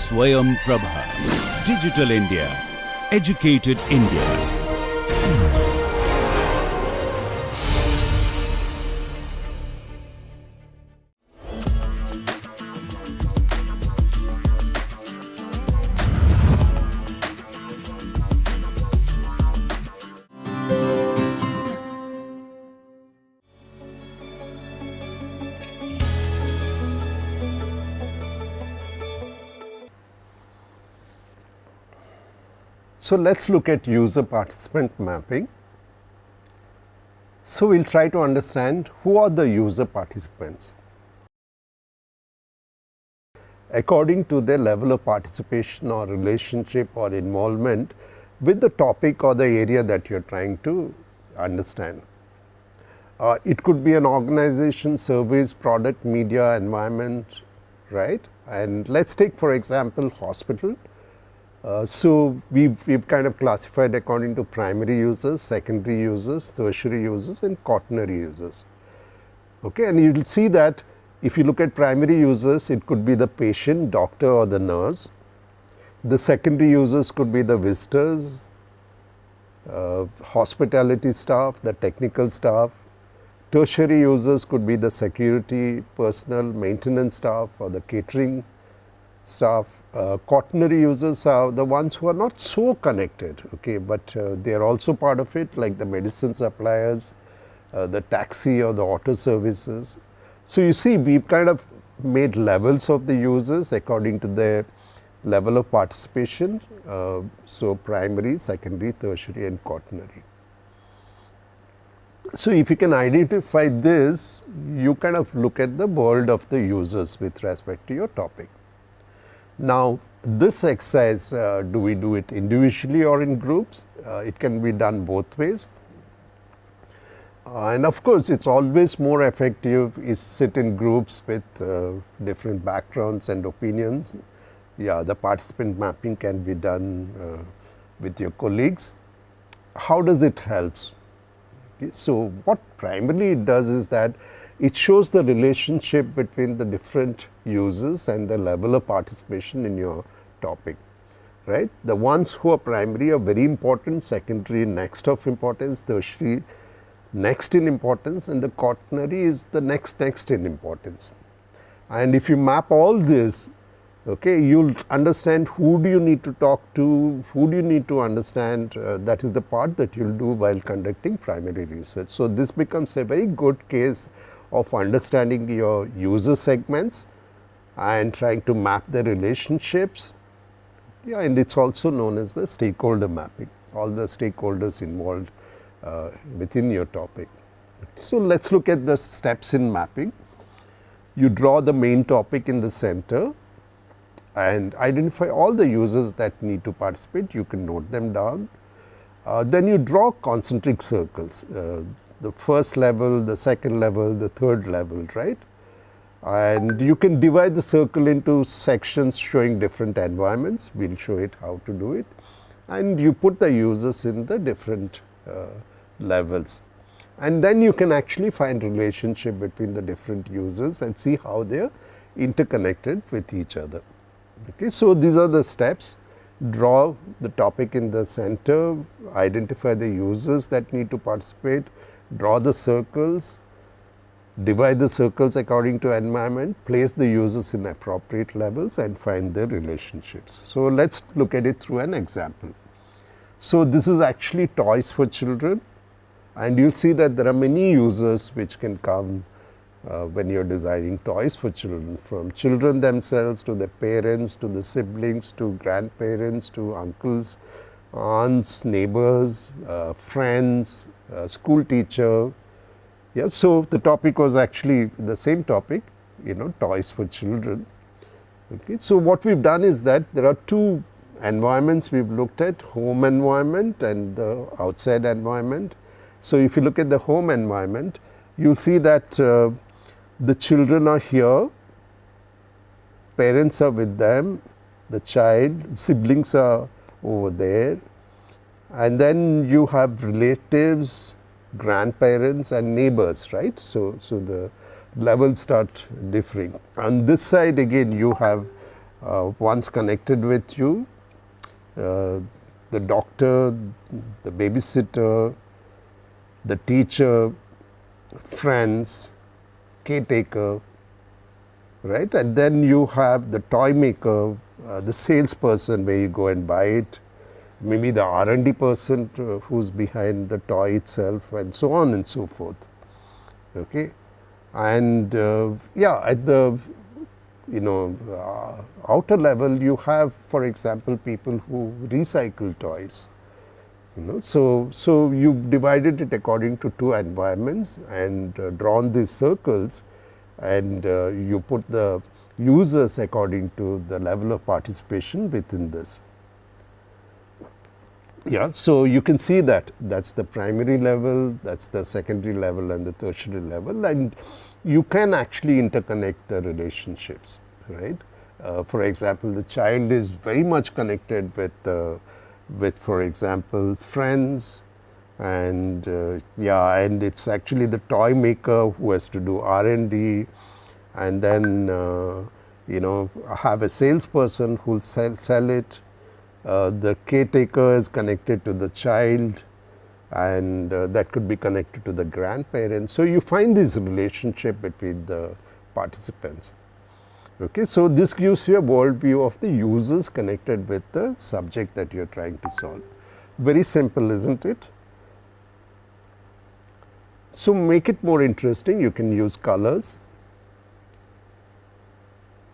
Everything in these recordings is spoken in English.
Swayam Prabha. Digital India. Educated India. So, let us look at user participant mapping. So, we will try to understand who are the user participants according to their level of participation or relationship or involvement with the topic or the area that you are trying to understand. It could be an organization, service, product, media, environment, right? And let us take for example hospital. So, we've kind of classified according to primary users, secondary users, tertiary users and quaternary users. Okay, and you will see that if you look at primary users, it could be the patient, doctor or the nurse. The secondary users could be the visitors, hospitality staff, the technical staff. Tertiary users could be the security personnel, maintenance staff or the catering staff. Quaternary users are the ones who are not so connected, okay, but they are also part of it, like the medicine suppliers, the taxi or the auto services. So, you see we have kind of made levels of the users according to their level of participation. So, primary, secondary, tertiary and quaternary. So, if you can identify this, you kind of look at the world of the users with respect to your topic. Now, this exercise, do we do it individually or in groups? It can be done both ways. And of course, it is always more effective is sit in groups with different backgrounds and opinions. Yeah, the participant mapping can be done with your colleagues. How does it help? Okay, so, what primarily it does is that it shows the relationship between the different users and the level of participation in your topic, right. The ones who are primary are very important, secondary next of importance, tertiary next in importance and the quaternary is the next in importance. And if you map all this, okay, you will understand who do you need to talk to, who do you need to understand, that is the part that you will do while conducting primary research. So, this becomes a very good case of understanding your user segments and trying to map the relationships. Yeah, and it is also known as the stakeholder mapping, all the stakeholders involved within your topic. So, let us look at the steps in mapping. You draw the main topic in the center and identify all the users that need to participate, you can note them down. Then you draw concentric circles. The first level, the second level, the third level, right. And you can divide the circle into sections showing different environments, we will show it how to do it. And you put the users in the different levels. And then you can actually find relationship between the different users and see how they are interconnected with each other. Okay, so, these are the steps. Draw the topic in the center, identify the users that need to participate, draw the circles, divide the circles according to environment, place the users in appropriate levels and find their relationships. So, let us look at it through an example. So, this is actually toys for children and you will see that there are many users which can come when you are designing toys for children, from children themselves to their parents, to the siblings, to grandparents, to uncles, aunts, neighbors, friends, school teacher. Yeah, so, the topic was actually the same topic, toys for children. Okay. So, what we have done is that there are two environments we have looked at, home environment and the outside environment. So, if you look at the home environment, you will see that the children are here, parents are with them, the child, siblings are over there, and then you have relatives, grandparents and neighbors, right. So, the levels start differing. On this side again you have once connected with you, the doctor, the babysitter, the teacher, friends, caretaker, right? And then you have the toy maker, the salesperson where you go and buy it, maybe the R&D person who's behind the toy itself, and so on and so forth. Okay, and yeah, at the outer level, you have, for example, people who recycle toys. So you've divided it according to two environments and drawn these circles, and you put the users according to the level of participation within this. Yeah, so you can see that that's the primary level, that's the secondary level, and the tertiary level, and you can actually interconnect the relationships, right? For example, the child is very much connected with, for example, friends, and yeah, and it's actually the toy maker who has to do R&D, and then have a salesperson who will sell it. The caretaker is connected to the child, and that could be connected to the grandparents. So you find this relationship between the participants. Okay, so this gives you a worldview of the users connected with the subject that you're trying to solve. Very simple, isn't it? So make it more interesting, you can use colors.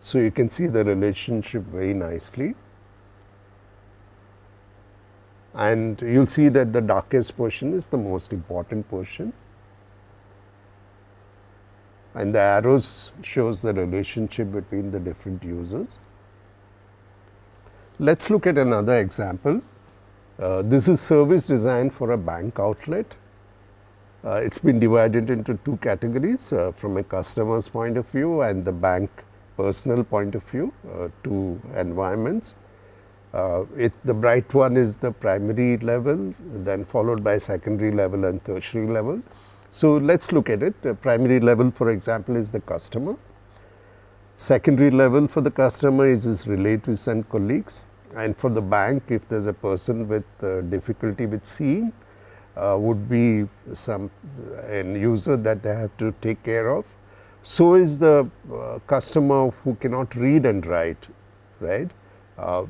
So you can see the relationship very nicely. And you'll see that the darkest portion is the most important portion. And the arrows shows the relationship between the different users. Let's look at another example. This is service design for a bank outlet. It's been divided into two categories, from a customer's point of view and the bank personal point of view, two environments. The bright one is the primary level, then followed by secondary level and tertiary level. So let's look at it. The primary level, for example, is the customer. Secondary level for the customer is his relatives and colleagues. And for the bank, if there's a person with difficulty with seeing, would be an user that they have to take care of. So is the customer who cannot read and write, right?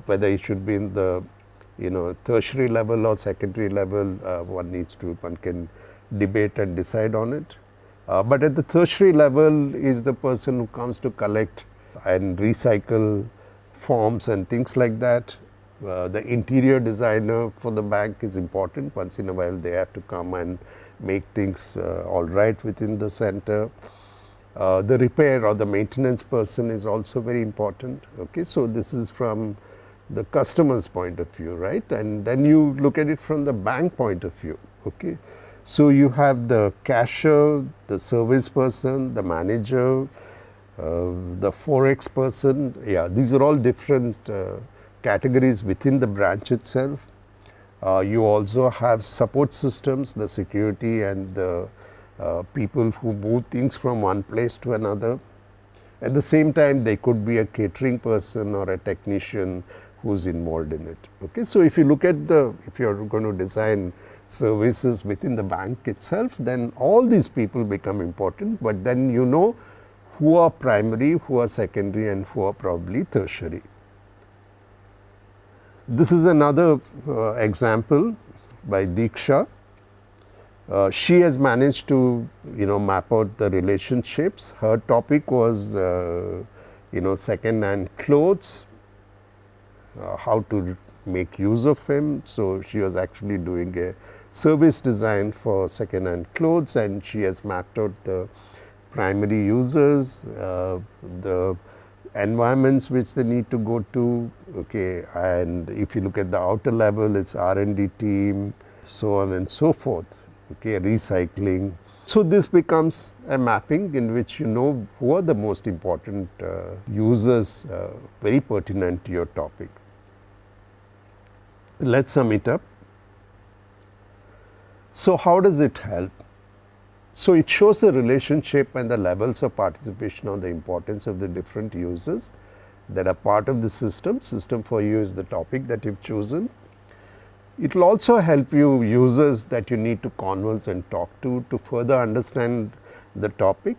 Whether it should be in the tertiary level or secondary level, one can debate and decide on it. But at the tertiary level is the person who comes to collect and recycle forms and things like that. The interior designer for the bank is important. Once in a while they have to come and make things all right within the center. The repair or the maintenance person is also very important. Okay, so this is from the customer's point of view, right? And then you look at it from the bank point of view. Okay, so you have the cashier, the service person, the manager, the forex person. Yeah, these are all different categories within the branch itself. You also have support systems, the security and the people who move things from one place to another. At the same time, they could be a catering person or a technician who's involved in it. Okay, so if you look at if you're going to design services within the bank itself, then all these people become important, but then you know who are primary, who are secondary, and who are probably tertiary. This is another example by Diksha. She has managed to map out the relationships. Her topic was second-hand clothes, how to make use of him. So she was actually doing a service design for second-hand clothes, and she has mapped out the primary users, the environments which they need to go to. Okay, and if you look at the outer level, it's R&D team, so on and so forth. Okay, recycling. So this becomes a mapping in which you know who are the most important users, very pertinent to your topic. Let's sum it up. So how does it help? So it shows the relationship and the levels of participation on the importance of the different users. that are part of the system. System for you is the topic that you've chosen. It will also help you users that you need to converse and talk to further understand the topic.